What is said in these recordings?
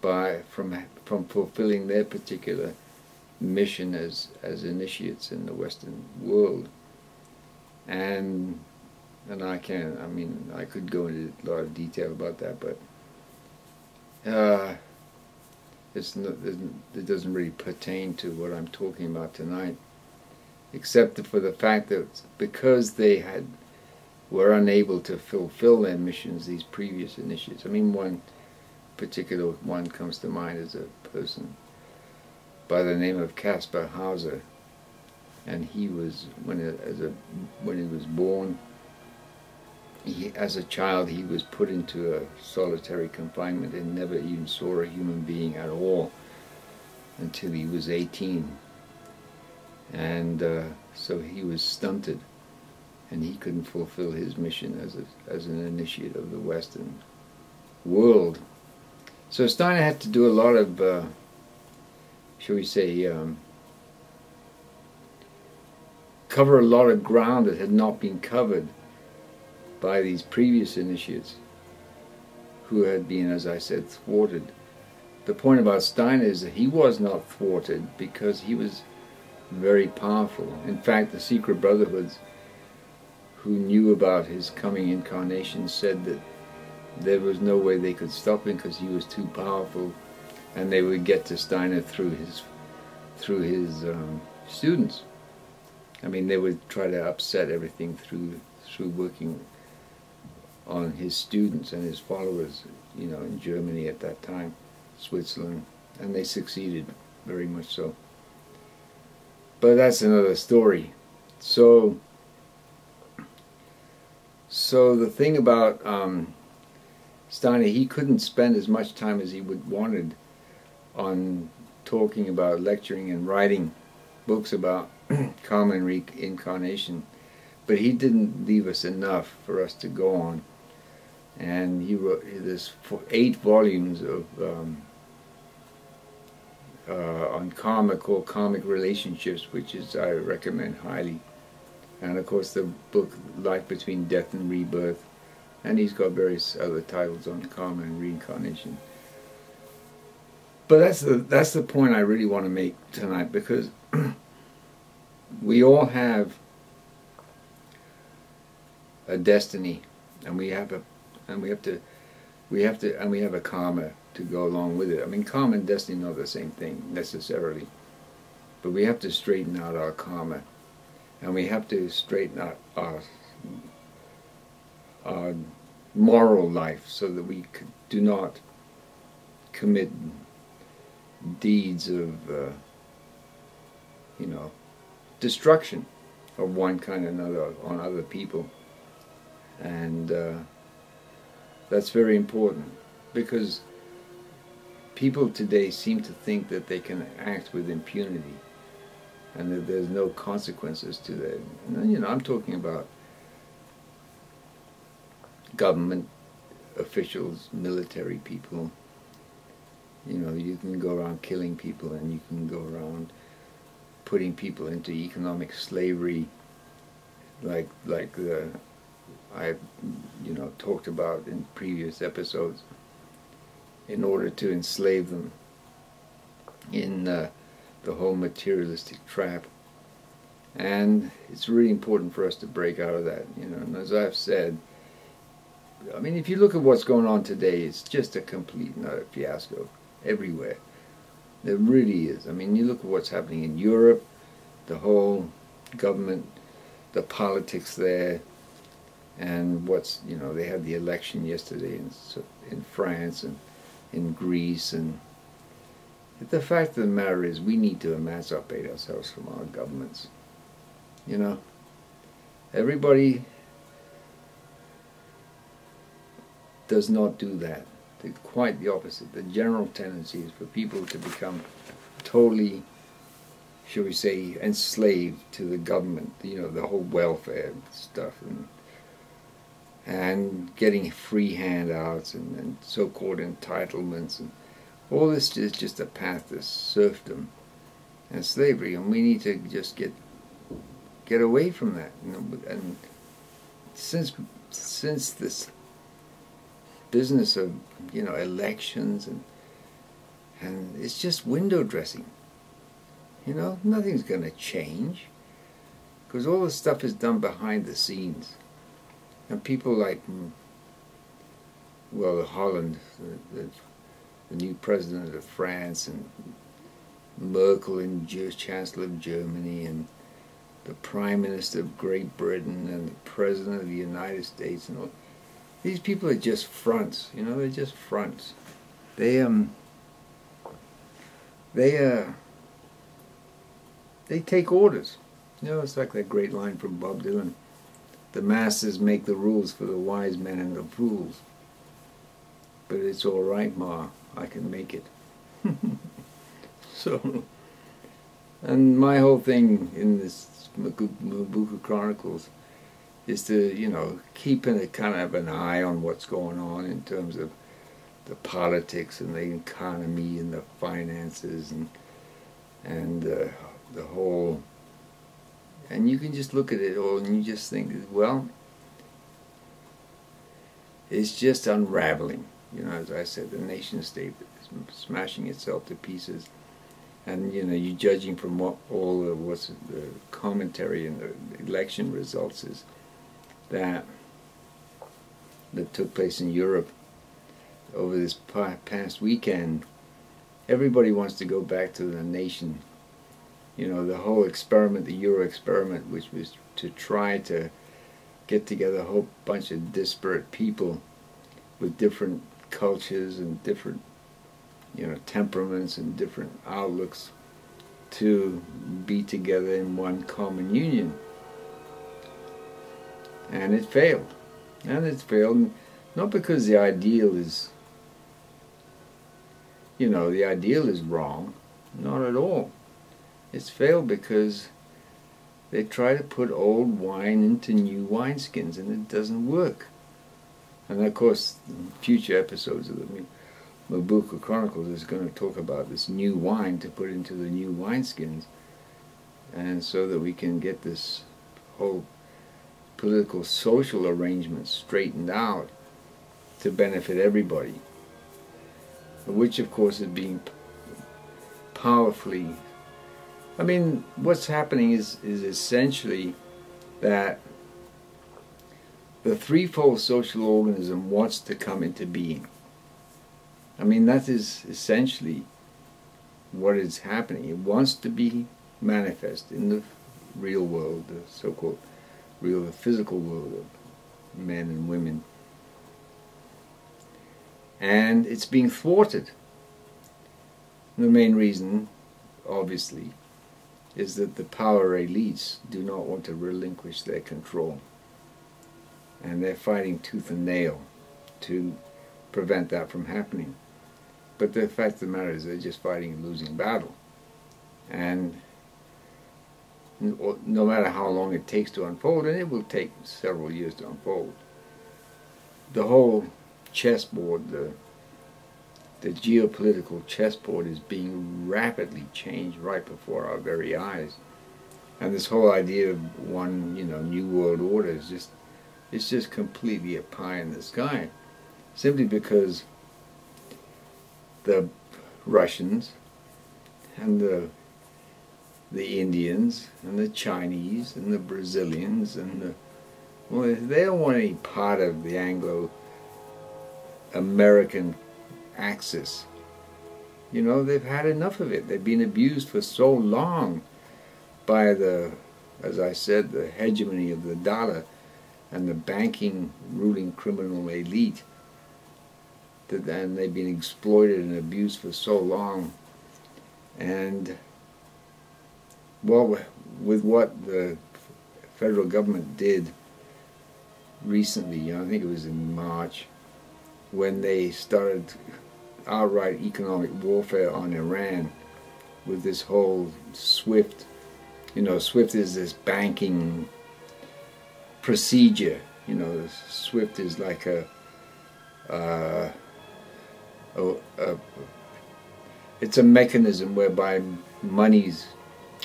from fulfilling their particular mission as initiates in the Western world. And I could go into a lot of detail about that, but it doesn't really pertain to what I'm talking about tonight, except for the fact that because they were unable to fulfill their missions, these previous initiates. I mean, one particular one comes to mind as a person by the name of Caspar Hauser, and he was when he was born. As a child, he was put into a solitary confinement and never even saw a human being at all until he was 18. And so he was stunted, and he couldn't fulfill his mission as an initiate of the Western world. So Steiner had to do a lot of, shall we say, cover a lot of ground that had not been covered by these previous initiates who had been, as I said, thwarted. The point about Steiner is that he was not thwarted because he was very powerful. In fact, the secret brotherhoods who knew about his coming incarnation said that there was no way they could stop him because he was too powerful, and they would get to Steiner through his students. I mean, they would try to upset everything through working on his students and his followers, in Germany at that time, Switzerland, and they succeeded very much so. But that's another story. So the thing about Steiner, he couldn't spend as much time as he wanted on talking about, lecturing and writing books about karma and reincarnation, but he didn't leave us enough for us to go on. And he wrote this 8 volumes of on karma, called Karmic Relationships, which I recommend highly. And of course the book Life Between Death and Rebirth, and he's got various other titles on karma and reincarnation. But that's the point I really want to make tonight, because we all have a destiny, and we have a karma to go along with it. I mean, karma and destiny are not the same thing necessarily, but we have to straighten out our karma, and we have to straighten out our moral life so that we do not commit deeds of destruction of one kind or another on other people. And that's very important, because people today seem to think that they can act with impunity and that there's no consequences to that. And, I'm talking about government officials, military people. You can go around killing people, and you can go around putting people into economic slavery, like I've talked about in previous episodes, in order to enslave them in the whole materialistic trap. And it's really important for us to break out of that. And as I've said, I mean, if you look at what's going on today, it's just a complete and utter fiasco everywhere. There really is. I mean, you look at what's happening in Europe, the whole government, the politics there, and they had the election yesterday in France and in Greece, and the fact of the matter is we need to emancipate ourselves from our governments. Everybody does not do that. Quite the opposite. The general tendency is for people to become totally, shall we say, enslaved to the government, the whole welfare stuff, and getting free handouts and so-called entitlements, and all this is just a path to serfdom and slavery, and we need to just get away from that. And since this business of elections And it's just window dressing. You know, nothing's going to change. Because all this stuff is done behind the scenes. And people like, well, Holland, the new president of France, and Merkel, and Chancellor of Germany, and the Prime Minister of Great Britain, and the President of the United States, and all. These people are just fronts, you know, they're just fronts. They take orders. You know, it's like that great line from Bob Dylan. The masters make the rules for the wise men and the fools. But it's all right, Ma, I can make it. So, and my whole thing in this Mobuku Chronicles is to, you know, keep a kind of an eye on what's going on in terms of the politics and the economy and the finances and the whole. And you can just look at it all and you just think, well, it's just unraveling. You know, as I said, the nation state is smashing itself to pieces. And, you know, you're judging from what all the commentary and the election results is that took place in Europe over this past weekend. Everybody wants to go back to the nation. You know, the whole experiment, the Euro experiment, which was to try to get together a whole bunch of disparate people with different cultures and different, you know, temperaments and different outlooks to be together in one common union. And it failed. And it's failed not because the ideal is, you know, the ideal is wrong. Not at all. It's failed because they try to put old wine into new wineskins, and it doesn't work. And of course, future episodes of the Mobuku Chronicles is going to talk about this new wine to put into the new wineskins, and so that we can get this whole political social arrangement straightened out to benefit everybody, which of course is being powerfully. I mean, what's happening is essentially that the threefold social organism wants to come into being. I mean, that is essentially what is happening. It wants to be manifest in the real world, the so-called real, the physical world of men and women. And it's being thwarted. The main reason, obviously, is that the power elites do not want to relinquish their control. And they're fighting tooth and nail to prevent that from happening. But the fact of the matter is they're just fighting a losing battle. And no matter how long it takes to unfold, and it will take several years to unfold, the whole chessboard, the geopolitical chessboard is being rapidly changed right before our very eyes. And this whole idea of one, you know, new world order is just, it's just completely a pie in the sky. Simply because the Russians and the Indians and the Chinese and the Brazilians and well, they don't want any part of the Anglo-American axis. You know, they've had enough of it. They've been abused for so long by the, as I said, the hegemony of the dollar and the banking ruling criminal elite. And they've been exploited and abused for so long. And well, with what the federal government did recently, you know, I think it was in March, when they started outright economic warfare on Iran with this whole SWIFT. You know, SWIFT is this banking procedure. You know, SWIFT is like it's a mechanism whereby monies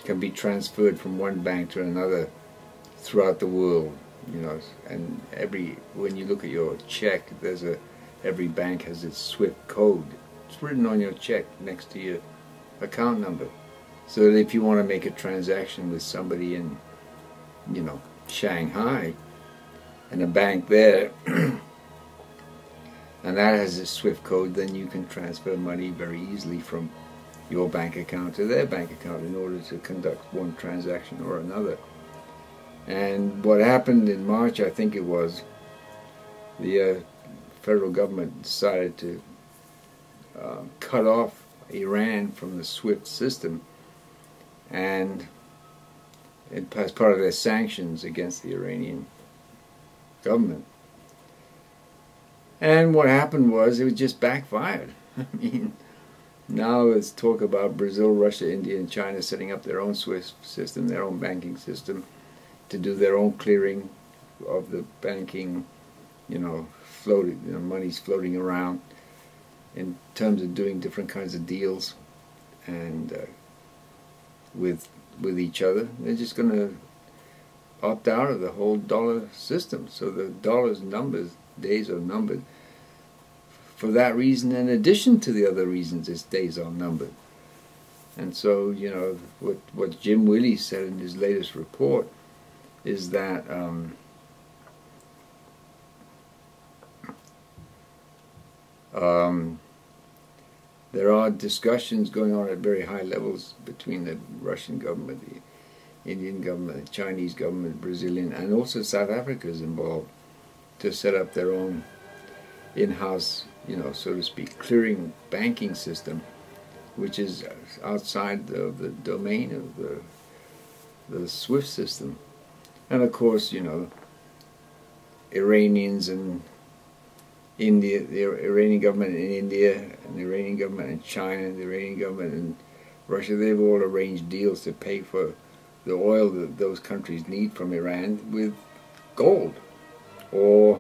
can be transferred from one bank to another throughout the world. You know, and when you look at your check, every bank has its SWIFT code, It's written on your check next to your account number. So that if you want to make a transaction with somebody in, you know, Shanghai, and a bank there, and that has a SWIFT code, then you can transfer money very easily from your bank account to their bank account in order to conduct one transaction or another. And what happened in March, I think it was, the federal government decided to cut off Iran from the SWIFT system, and as part of their sanctions against the Iranian government. And what happened was it just backfired. I mean, now let's talk about Brazil, Russia, India, and China setting up their own SWIFT system, their own banking system, to do their own clearing of the banking, you know, money's floating around in terms of doing different kinds of deals and with each other. They're just going to opt out of the whole dollar system. So the dollar's days are numbered. For that reason, in addition to the other reasons, its days are numbered. And so, you know, what Jim Willey said in his latest report is that there are discussions going on at very high levels between the Russian government, the Indian government, the Chinese government, Brazilian, and also South Africa is involved to set up their own in-house, you know, so to speak, clearing banking system, which is outside of the domain of the SWIFT system. And of course, you know, Iranians and India, the Iranian government in India, and the Iranian government in China, and the Iranian government in Russia, they've all arranged deals to pay for the oil that those countries need from Iran with gold, or